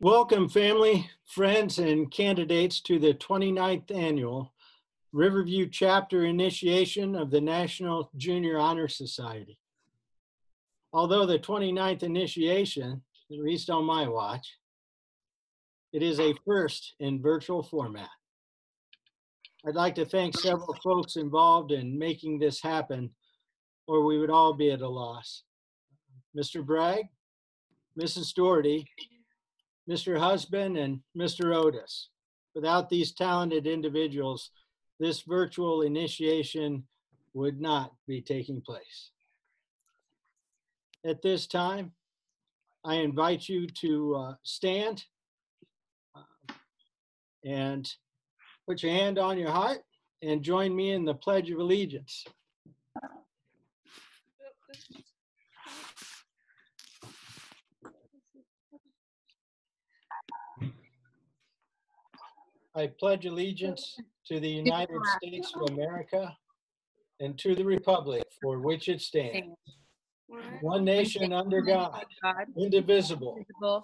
Welcome, family, friends, and candidates to the 29th Annual Riverview Chapter Initiation of the National Junior Honor Society. Although the 29th initiation, at least on my watch, it is a first in virtual format. I'd like to thank several folks involved in making this happen, or we would all be at a loss. Mr. Bragg, Mrs. Doherty, Mr. Husband, and Mr. Otis. Without these talented individuals, this virtual initiation would not be taking place. At this time, I invite you to stand and put your hand on your heart and join me in the Pledge of Allegiance. I pledge allegiance to the United States of America and to the republic for which it stands, one nation under God, indivisible,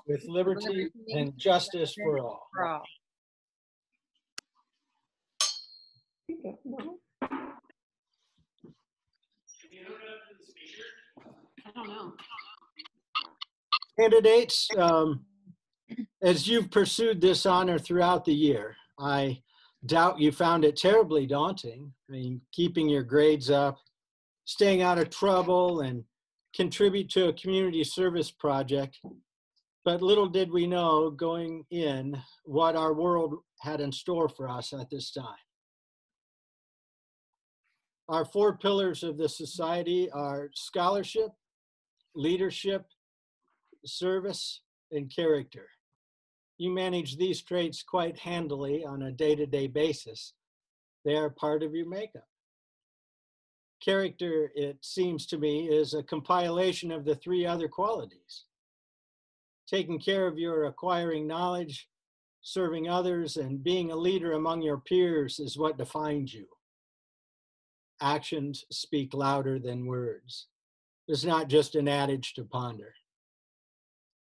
with liberty and justice for all. I don't know. Candidates, as you've pursued this honor throughout the year, I doubt you found it terribly daunting. I mean, keeping your grades up, staying out of trouble, and contribute to a community service project. But little did we know going in what our world had in store for us at this time. Our four pillars of the society are scholarship, leadership, service, and character. You manage these traits quite handily on a day-to-day basis. They are part of your makeup. Character, it seems to me, is a compilation of the three other qualities. Taking care of your acquiring knowledge, serving others, and being a leader among your peers is what defines you. Actions speak louder than words. It's not just an adage to ponder.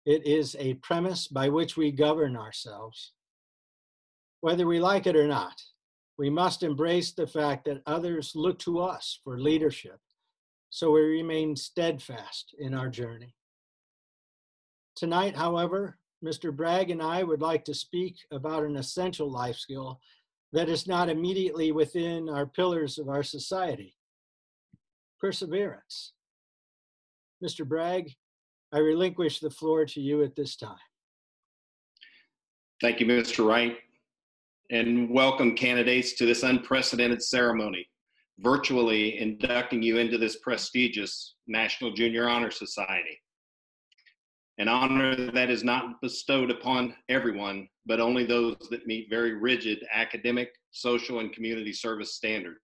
It is a premise by which we govern ourselves. Whether we like it or not, we must embrace the fact that others look to us for leadership, so we remain steadfast in our journey. Tonight, however, Mr. Bragg and I would like to speak about an essential life skill that is not immediately within our pillars of our society: perseverance. Mr. Bragg, I relinquish the floor to you at this time. Thank you, Mr. Wright, and welcome candidates to this unprecedented ceremony, virtually inducting you into this prestigious National Junior Honor Society. An honor that is not bestowed upon everyone, but only those that meet very rigid academic, social, and community service standards.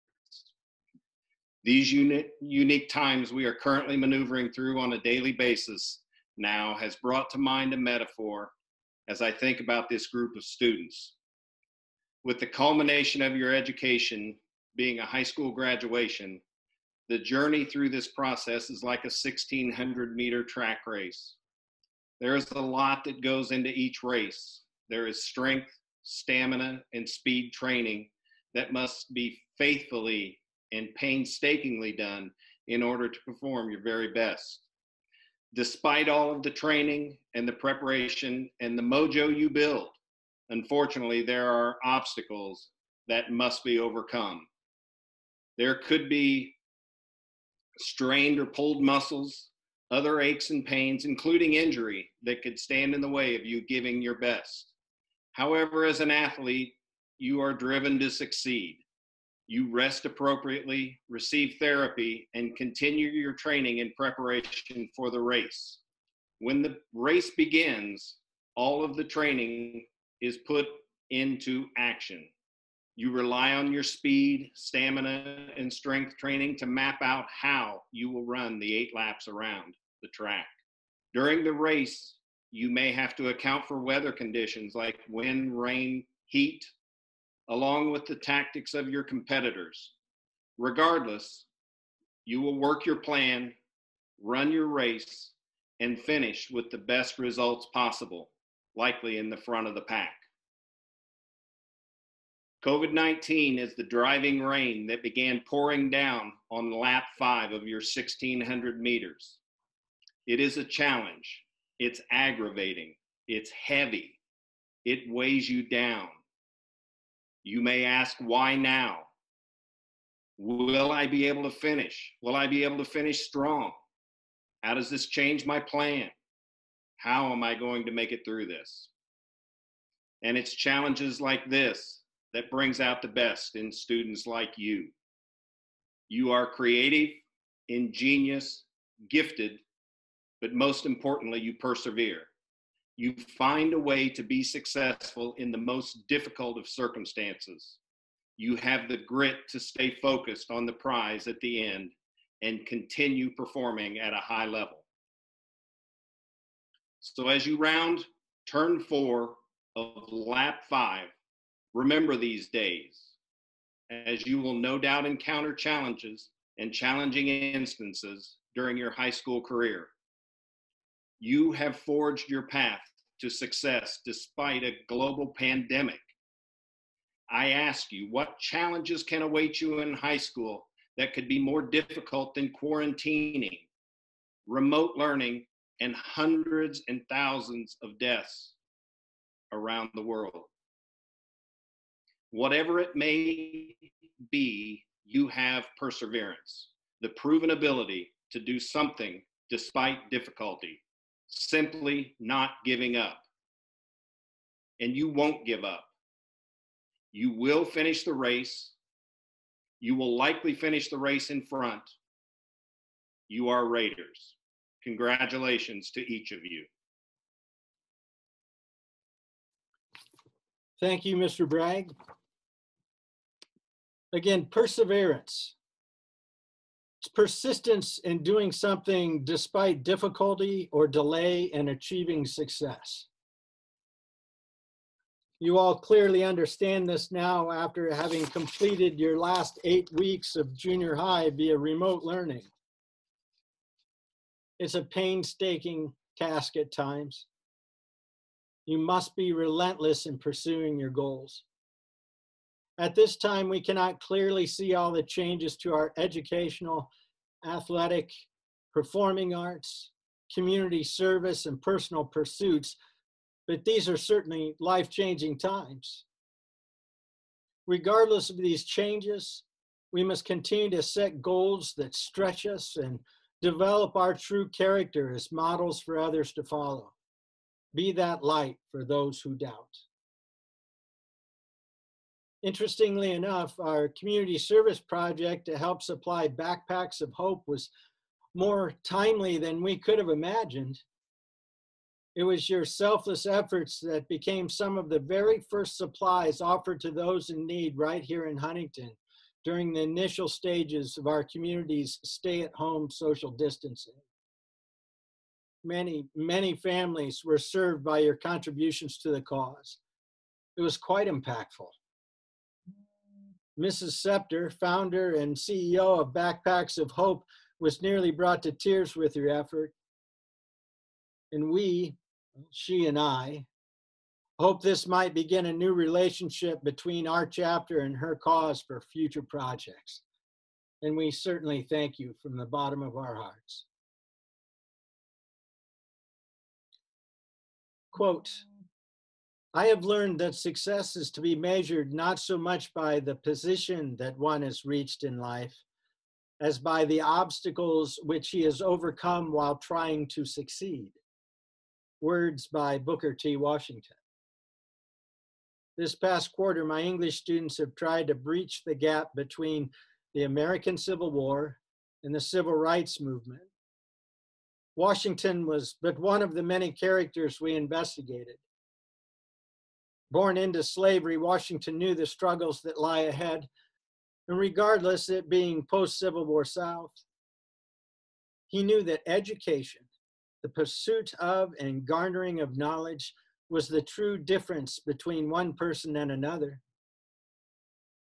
These unique times we are currently maneuvering through on a daily basis now has brought to mind a metaphor as I think about this group of students. With the culmination of your education being a high school graduation, the journey through this process is like a 1,600-meter track race. There is a lot that goes into each race. There is strength, stamina, and speed training that must be faithfully and painstakingly done in order to perform your very best. Despite all of the training and the preparation and the mojo you build, unfortunately, there are obstacles that must be overcome. There could be strained or pulled muscles, other aches and pains, including injury, that could stand in the way of you giving your best. However, as an athlete, you are driven to succeed. You rest appropriately, receive therapy, and continue your training in preparation for the race. When the race begins, all of the training is put into action. You rely on your speed, stamina, and strength training to map out how you will run the 8 laps around the track. During the race, you may have to account for weather conditions like wind, rain, heat, along with the tactics of your competitors. Regardless, you will work your plan, run your race, and finish with the best results possible. likely in the front of the pack. COVID-19 is the driving rain that began pouring down on lap 5 of your 1,600 meters. It is a challenge. It's aggravating. It's heavy. It weighs you down. You may ask, why now? Will I be able to finish? Will I be able to finish strong? How does this change my plan? How am I going to make it through this? And it's challenges like this that brings out the best in students like you. You are creative, ingenious, gifted, but most importantly, you persevere. You find a way to be successful in the most difficult of circumstances. You have the grit to stay focused on the prize at the end and continue performing at a high level. So as you round turn 4 of lap 5, remember these days, as you will no doubt encounter challenges and challenging instances during your high school career. You have forged your path to success despite a global pandemic. I ask you, what challenges can await you in high school that could be more difficult than quarantining, remote learning, and hundreds and thousands of deaths around the world? Whatever it may be, you have perseverance, the proven ability to do something despite difficulty, simply not giving up. And you won't give up. You will finish the race. You will likely finish the race in front. You are Raiders. Congratulations to each of you. Thank you, Mr. Bragg. Again, perseverance. It's persistence in doing something despite difficulty or delay in achieving success. You all clearly understand this now after having completed your last 8 weeks of junior high via remote learning. It's a painstaking task at times. You must be relentless in pursuing your goals. At this time, we cannot clearly see all the changes to our educational, athletic, performing arts, community service, and personal pursuits, but these are certainly life-changing times. Regardless of these changes, we must continue to set goals that stretch us and develop our true character as models for others to follow. Be that light for those who doubt. Interestingly enough, our community service project to help supply backpacks of hope was more timely than we could have imagined. It was your selfless efforts that became some of the very first supplies offered to those in need right here in Huntington during the initial stages of our community's stay-at-home social distancing. Many, many families were served by your contributions to the cause. It was quite impactful. Mrs. Scepter, founder and CEO of Backpacks of Hope, was nearly brought to tears with your effort. And we, she and I, hope this might begin a new relationship between our chapter and her cause for future projects. And we certainly thank you from the bottom of our hearts. Quote, I have learned that success is to be measured not so much by the position that one has reached in life, as by the obstacles which he has overcome while trying to succeed. Words by Booker T. Washington. This past quarter, my English students have tried to breach the gap between the American Civil War and the Civil Rights Movement. Washington was but one of the many characters we investigated. Born into slavery, Washington knew the struggles that lie ahead, and regardless it being post-Civil War South, he knew that education, the pursuit of and garnering of knowledge, was the true difference between one person and another.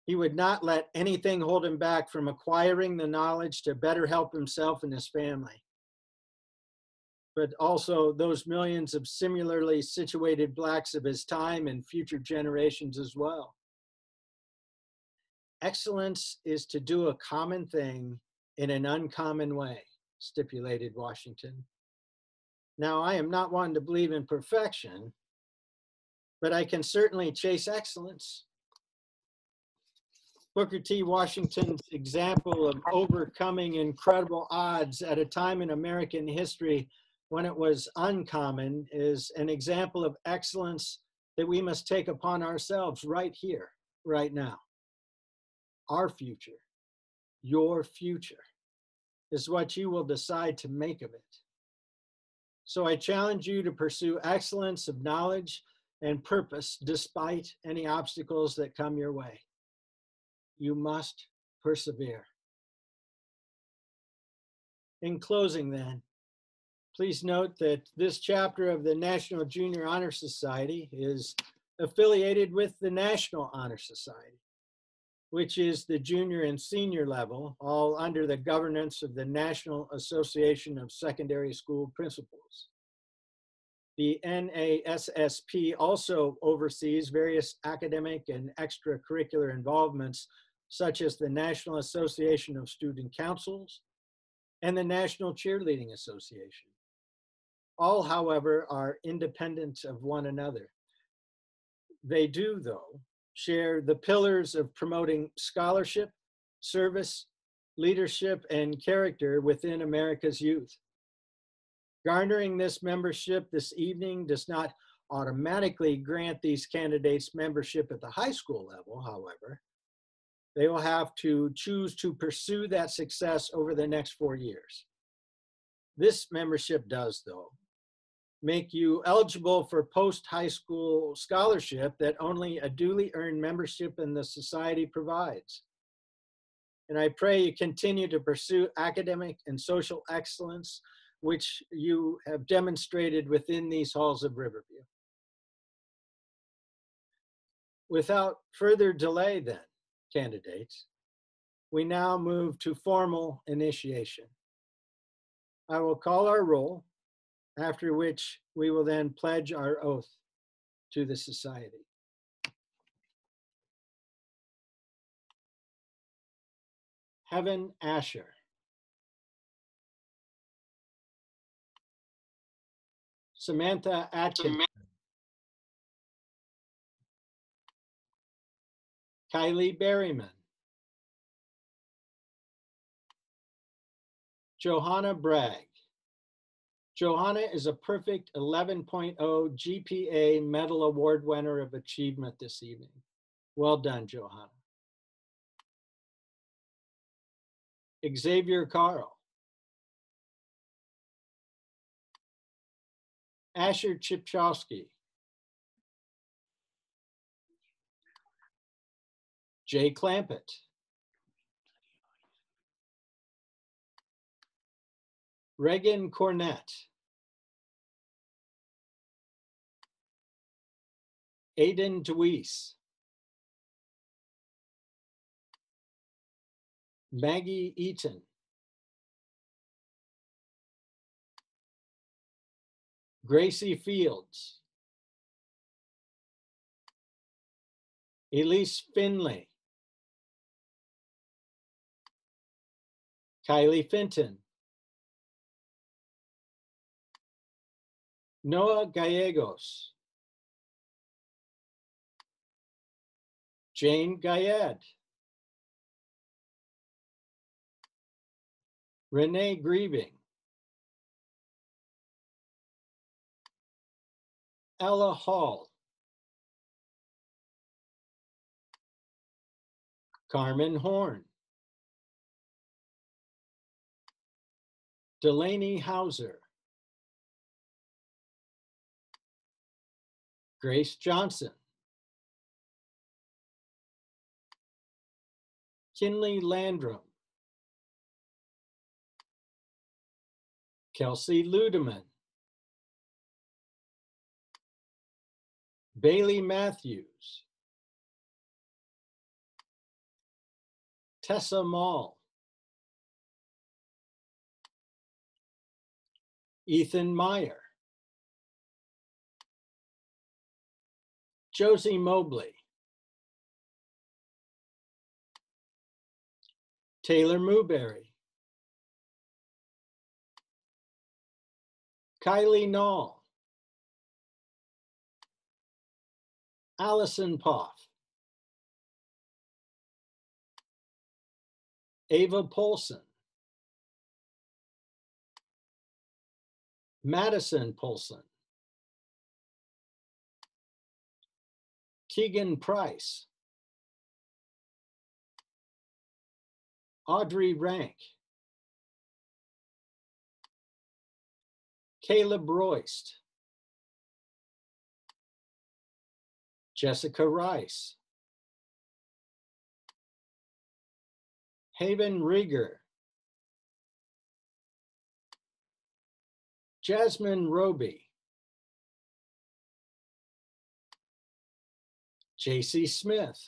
He would not let anything hold him back from acquiring the knowledge to better help himself and his family. but also those millions of similarly situated Blacks of his time and future generations as well. Excellence is to do a common thing in an uncommon way, stipulated Washington. Now, I am not one to believe in perfection, but I can certainly chase excellence. Booker T. Washington's example of overcoming incredible odds at a time in American history when it was uncommon is an example of excellence that we must take upon ourselves right here, right now. Our future, your future, is what you will decide to make of it. So I challenge you to pursue excellence of knowledge and purpose despite any obstacles that come your way. You must persevere. In closing then, please note that this chapter of the National Junior Honor Society is affiliated with the National Honor Society, which is the junior and senior level, all under the governance of the National Association of Secondary School Principals. The NASSP also oversees various academic and extracurricular involvements, such as the National Association of Student Councils and the National Cheerleading Association. All, however, are independent of one another. They do, though, share the pillars of promoting scholarship, service, leadership, and character within America's youth. Garnering this membership this evening does not automatically grant these candidates membership at the high school level, however. They will have to choose to pursue that success over the next 4 years. This membership does, though, make you eligible for post-high school scholarship that only a duly earned membership in the society provides. And I pray you continue to pursue academic and social excellence, which you have demonstrated within these halls of Riverview. Without further delay then, candidates, we now move to formal initiation. I will call our roll, after which we will then pledge our oath to the society. Heaven Asher. Samantha Atkins. Kylie Berryman. Johanna Bragg. Johanna is a perfect 11.0 GPA Medal Award winner of achievement this evening. Well done, Johanna. Xavier Carl. Asher Chipchowski. Jay Clampett. Regan Cornett. Aiden DeWeese. Maggie Eaton. Gracie Fields. Elise Finley. Kylie Fenton. Noah Gallegos. Jane Gayed. Renee Grieving. Ella Hall. Carmen Horn. Delaney Hauser. Grace Johnson. Kinley Landrum. Kelsey Ludeman. Bailey Matthews. Tessa Mall. Ethan Meyer, Josie Mobley, Taylor Mewberry, Kylie Knoll, Allison Poff, Ava Polson, Madison Polson, Keegan Price, Audrey Rank, Caleb Royst, Jessica Rice, Haven Rieger, Jasmine Roby, JC Smith,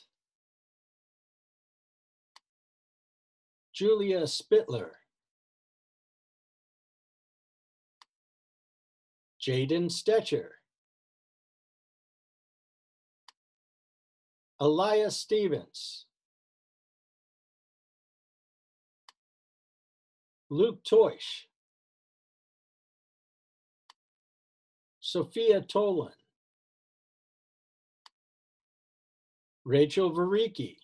Julia Spittler, Jaden Stetcher, Elias Stevens, Luke Toish, Sophia Tolan, Rachel Varicki,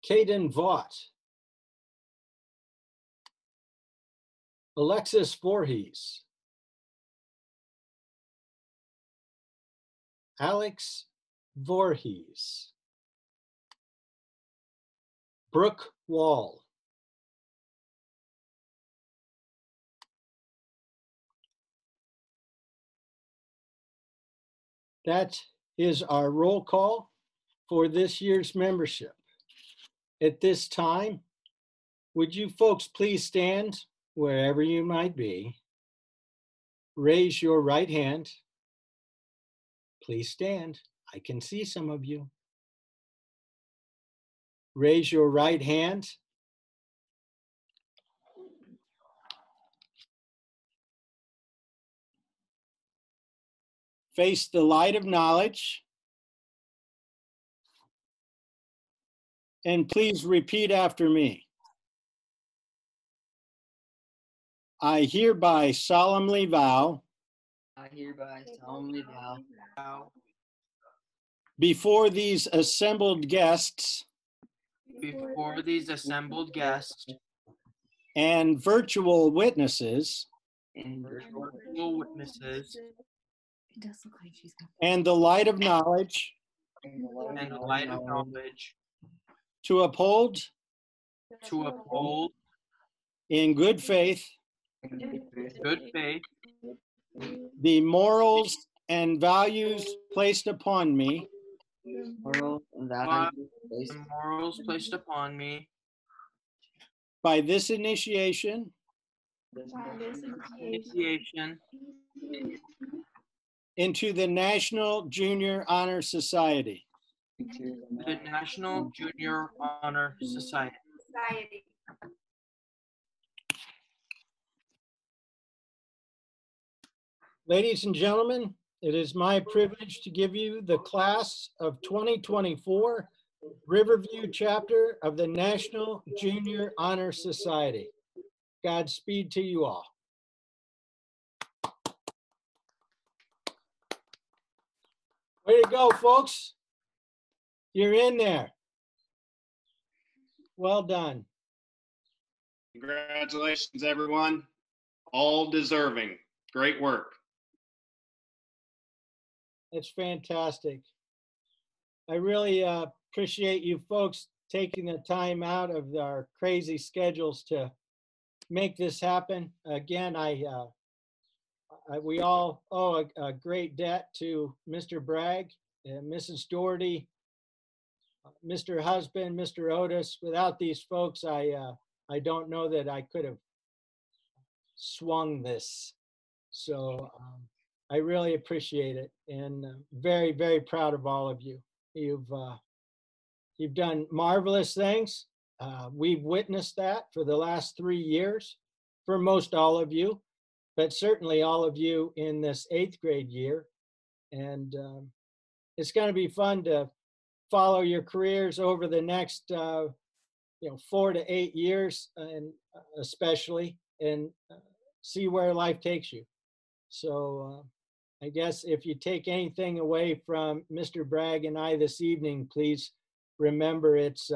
Caden Vaught, Alexis Voorhees, Alex Voorhees, Brooke Wall, that is our roll call for this year's membership. At this time, would you folks please stand wherever you might be? Raise your right hand. Please stand. I can see some of you. Raise your right hand. Face the light of knowledge. And please repeat after me. I hereby solemnly vow I hereby solemnly vow before these assembled guests before these assembled guests and virtual witnesses and virtual witnesses It does look like she's got. and the light of knowledge and the light of knowledge to uphold in good faith good faith the morals and values placed upon me morals and values The morals placed upon me by this initiation initiation into the National Junior Honor Society. to the National Junior Honor Society. Ladies and gentlemen, it is my privilege to give you the class of 2024 Riverview chapter of the National Junior Honor Society. Godspeed to you all. Way to go, folks. You're in there. Well done. Congratulations, everyone. All deserving. Great work. It's fantastic. I really appreciate you folks taking the time out of our crazy schedules to make this happen. Again, we all owe a great debt to Mr. Bragg and Mrs. Doherty, Mr. Husband, Mr. Otis. Without these folks, I don't know that I could have swung this. So I really appreciate it, and very, very proud of all of you. You've done marvelous things, We've witnessed that for the last 3 years for most all of you, but certainly all of you in this 8th grade year. And it's going to be fun to follow your careers over the next 4 to 8 years, and especially, and see where life takes you. So I guess if you take anything away from Mr. Bragg and I this evening, please remember it's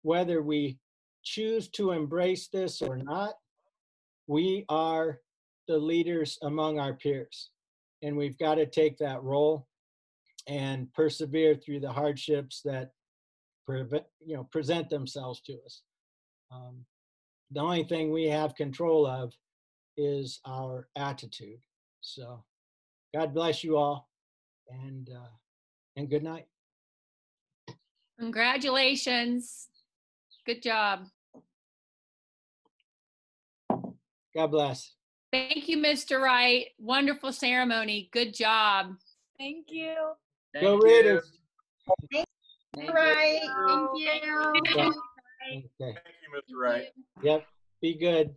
whether we choose to embrace this or not, we are the leaders among our peers. And we've got to take that role and persevere through the hardships that present themselves to us. The only thing we have control of is our attitude. So God bless you all, and good night. Congratulations. Good job. God bless. Thank you, Mr. Wright. Wonderful ceremony. Good job. Thank you. Go Raiders. Right. Thank you. Yeah. Okay. Thank you, Mr. Wright. Yep. Be good.